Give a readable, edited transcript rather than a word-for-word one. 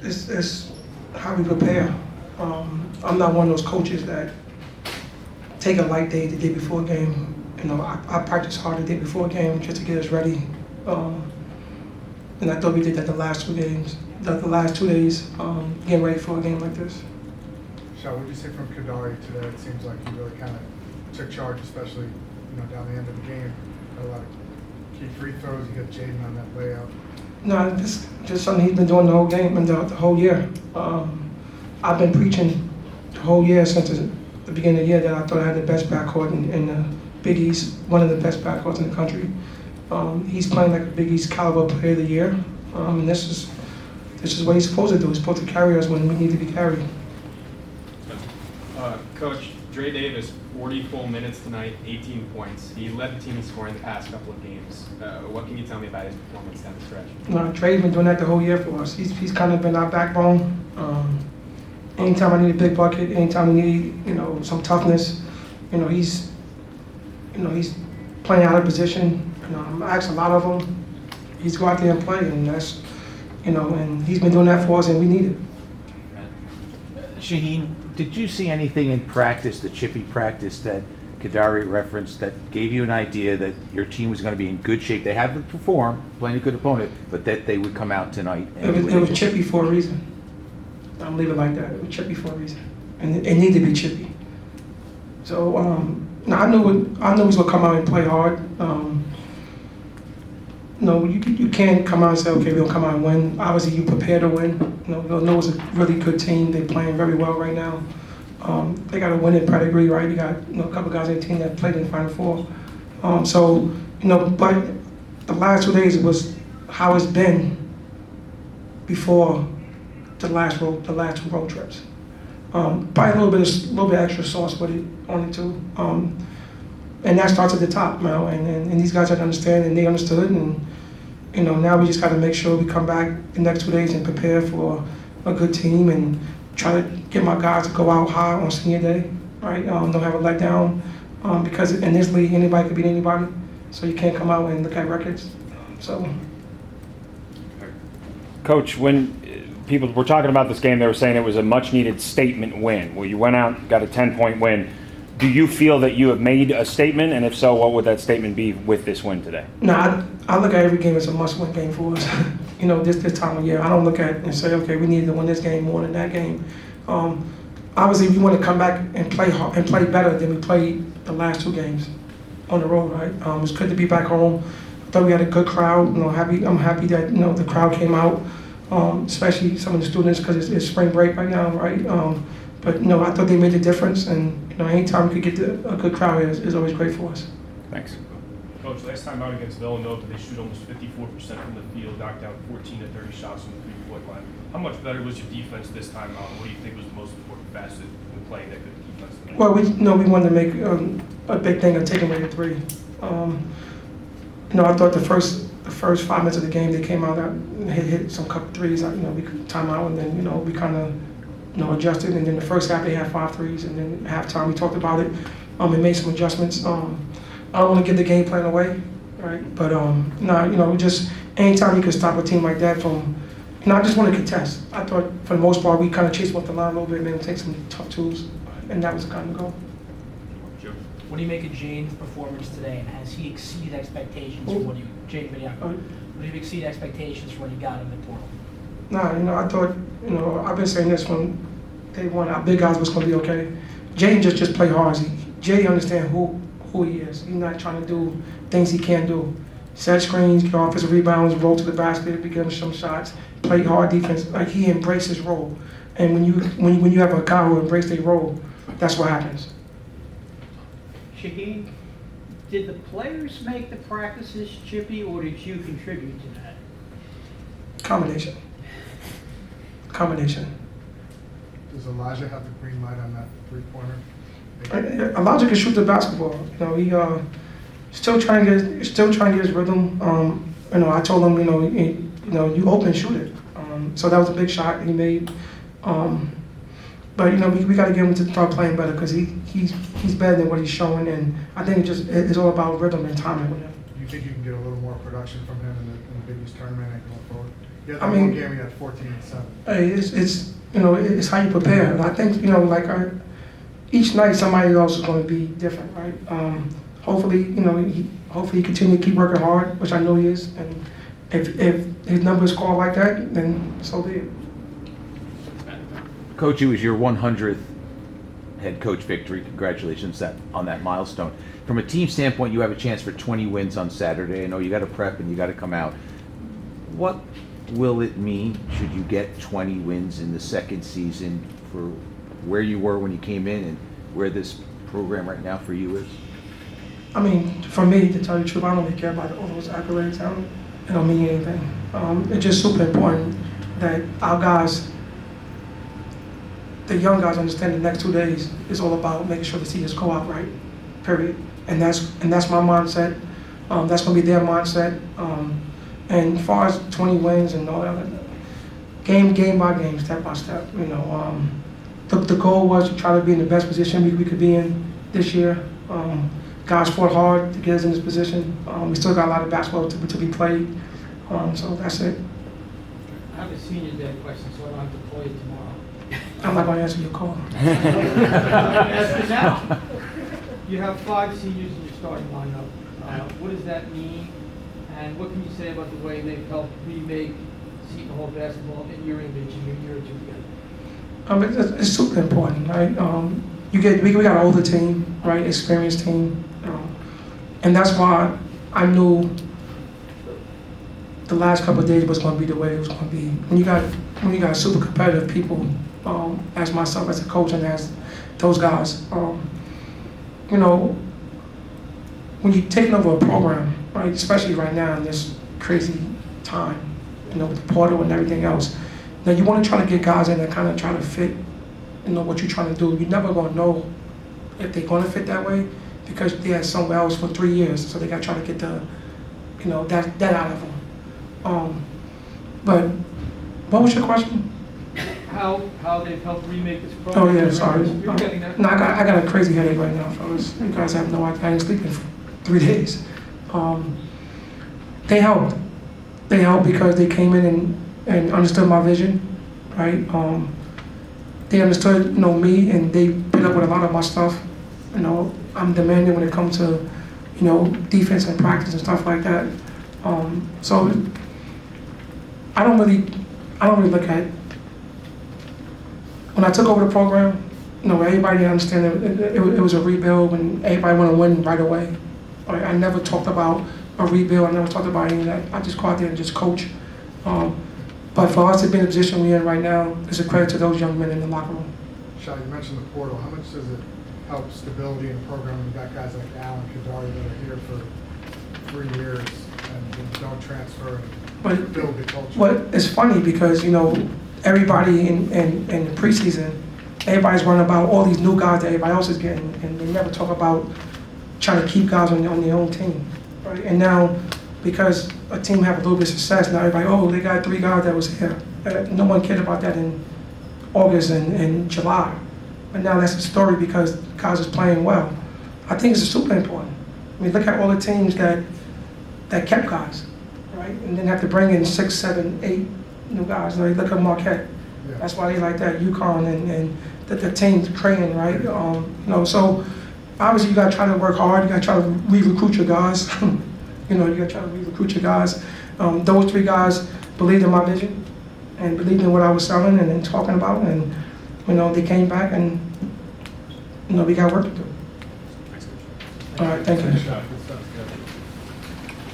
it's how we prepare. I'm not one of those coaches that take a light day the day before a game. You know, I practice hard the day before a game just to get us ready. And I thought we did that the last 2 games, the last 2 days, getting ready for a game like this. Shah, what did you see from Kadari today? It seems like he really kind of took charge, especially down the end of the game. Had a lot of key free throws. You got Jaden on that layout. No, this just something he's been doing the whole game and the whole year. I've been preaching the whole year since the beginning of the year that I thought I had the best backcourt in the Big East, one of the best backcourts in the country. He's playing like a Big East caliber player of the year, and this is what he's supposed to do. He's supposed to carry us when we need to be carried. Coach, Dre Davis, 40 full minutes tonight, 18 points. He led the team in scoring the past couple of games. What can you tell me about his performance down the stretch? Dre's been doing that the whole year for us. He's kind of been our backbone. Anytime I need a big bucket, anytime we need some toughness, he's playing out of position. I ask a lot of him. He's go out there and play, and that's and he's been doing that for us, and we need it. Shaheen, did you see anything in practice, the chippy practice that Kadari referenced, that gave you an idea that your team was going to be in good shape? They haven't performed, playing a good opponent, but that they would come out tonight. And it was chippy for a reason. I'm leaving it like that. It was chippy for a reason, and it needed to be chippy. So I knew he was gonna come out and play hard. You can't come out and say, okay, we'll come out and win. Obviously, you prepare to win. They'll know it's a really good team. They're playing very well right now. They got a winning pedigree, right? You got a couple guys on the team that played in the Final Four. But the last 2 days was how it's been before the last 2 road trips. Probably a little bit extra sauce with it on it too. And that starts at the top now, and these guys had to understand, and they understood, and now we just got to make sure we come back the next 2 days and prepare for a good team and try to get my guys to go out high on senior day, right? Don't have a letdown, because in this league anybody could beat anybody, so you can't come out and look at records. So, Coach, when people were talking about this game, they were saying it was a much-needed statement win. Well, you went out, got a 10-point win. Do you feel that you have made a statement, and if so, what would that statement be with this win today? No, I look at every game as a must-win game for us. This time of year, I don't look at it and say, okay, we need to win this game more than that game. Obviously, we want to come back and play hard, and play better than we played the last 2 games on the road, right? It's good to be back home. I thought we had a good crowd. I'm happy that the crowd came out, especially some of the students, because it's spring break right now, right? But I thought they made a difference, and anytime we could get a good crowd here is always great for us. Thanks. Coach, last time out against Villanova, they shoot almost 54% from the field, knocked down 14 to 30 shots from the three-point line. How much better was your defense this time out? What do you think was the most important facet in playing that good defense tonight? Well, we wanted to make a big thing of taking away the three. I thought the first 5 minutes of the game they came out and hit some couple threes. We could time out, and then we kind of adjusted, and then the first half they had 5 threes, and then at halftime we talked about it and made some adjustments. I don't want to give the game plan away, right? But just anytime you can stop a team like that from, I just want to contest. I thought for the most part we kind of chased off the line a little bit and then take some tough twos, and that was the kind of goal. What do you make of Jane's performance today, and has he exceeded expectations for what you, Jane Biniaco, would he exceed expectations for what you got in the portal? I thought, I've been saying this from day one, our big guys was going to be okay. Jay just play hard. Jay understands who he is. He's not trying to do things he can't do. Set screens, get offensive rebounds, roll to the basket, give him some shots, play hard defense. Like, he embraces his role. And when you have a guy who embraces their role, that's what happens. Shaheen, did the players make the practices chippy, or did you contribute to that? Combination. Does Elijah have the green light on that three-pointer? Elijah can shoot the basketball. He still trying to get his rhythm. I told him, you open, shoot it. So that was a big shot he made. But we got to get him to start playing better, because he's better than what he's showing, and I think it's all about rhythm and timing with him. Do you think you can get a little more production from him in the Big East tournament and going forward? Yeah, I that mean- one game we had 14 and 7. Hey, it's you know, it's how you prepare. And I think, you know, like each night somebody else is going to be different, right? Hopefully, you know, hopefully he continue to keep working hard, which I know he is. And if his numbers call like that, then so be it. Coach, it was your 100th head coach victory. Congratulations on that milestone. From a team standpoint, you have a chance for 20 wins on Saturday. I know you got to prep and you got to come out. What will it mean should you get 20 wins in the second season for where you were when you came in and where this program right now for you is? I mean, for me, to tell you the truth, I don't really care about all those accolades. It don't mean anything. It's just super important that our guys, the young guys, understand the next 2 days is all about making sure the seasons go out right, period. And that's my mindset. That's gonna be their mindset. And as far as 20 wins and all that, game by game, step by step. You know, the goal was to try to be in the best position we could be in this year. Guys fought hard to get us in this position. We still got a lot of basketball to be played. So that's it. I have a senior day question, so I don't have to call you tomorrow. I'm not gonna answer your call. As for now, you have 5 seniors in your starting lineup. What does that mean? And what can you say about the way they've helped remake Seton Hall basketball in your image in your year or two together? It's super important, right? We got an older team, right? Experienced team, and that's why I knew the last couple of days was going to be the way it was going to be. When you got super competitive people, as myself as a coach and as those guys, you know, when you're taking over a program, right? Especially right now in this crazy time, you know, with the portal and everything else. Now you want to try to get guys in that kind of try to fit, you know, what you're trying to do. You're never going to know if they're going to fit that way because they had somewhere else for 3 years, so they got to try to get the, you know, that out of them. But what was your question? How they've helped remake this Oh program? yeah, sorry. You're getting that? No, I got a crazy headache right now, fellas. You guys have no idea. I ain't sleeping for 3 days. They helped. They helped because they came in and understood my vision, right? They understood, you know, me, and they put up with a lot of my stuff. You know, I'm demanding when it comes to, you know, defense and practice and stuff like that. So I don't really look at. When I took over the program, you know, everybody understand it was a rebuild and everybody want to win right away. Right? I never talked about a rebuild. I never talked about any of that. I just go out there and just coach. But for us to be in the position we're in right now, it's a credit to those young men in the locker room. Shah, you mentioned the portal. How much does it help stability in the program when you got guys like Allen, Kadari that are here for 3 years and don't transfer and build the culture? But it's funny because, you know, everybody in the preseason, everybody's running about all these new guys that everybody else is getting, and they never talk about trying to keep guys on their own team, right? And now, because a team have a little bit of success, now everybody, oh, they got 3 guys that was here. No one cared about that in August and July. But now that's a story because guys is playing well. I think it's super important. I mean, look at all the teams that kept guys, right? And then have to bring in 6, 7, 8 new guys. Like, look at Marquette. Yeah. That's why they like that. UConn and the team's Creighton, right? You know, so obviously you got to try to work hard. You got to try to re-recruit your guys. You know, you got to try to re-recruit your guys. Those 3 guys believed in my vision and believed in what I was selling and talking about. And, you know, they came back and, you know, we got work to do. All right, thank you. Thanks, Shah. Good stuff. Good.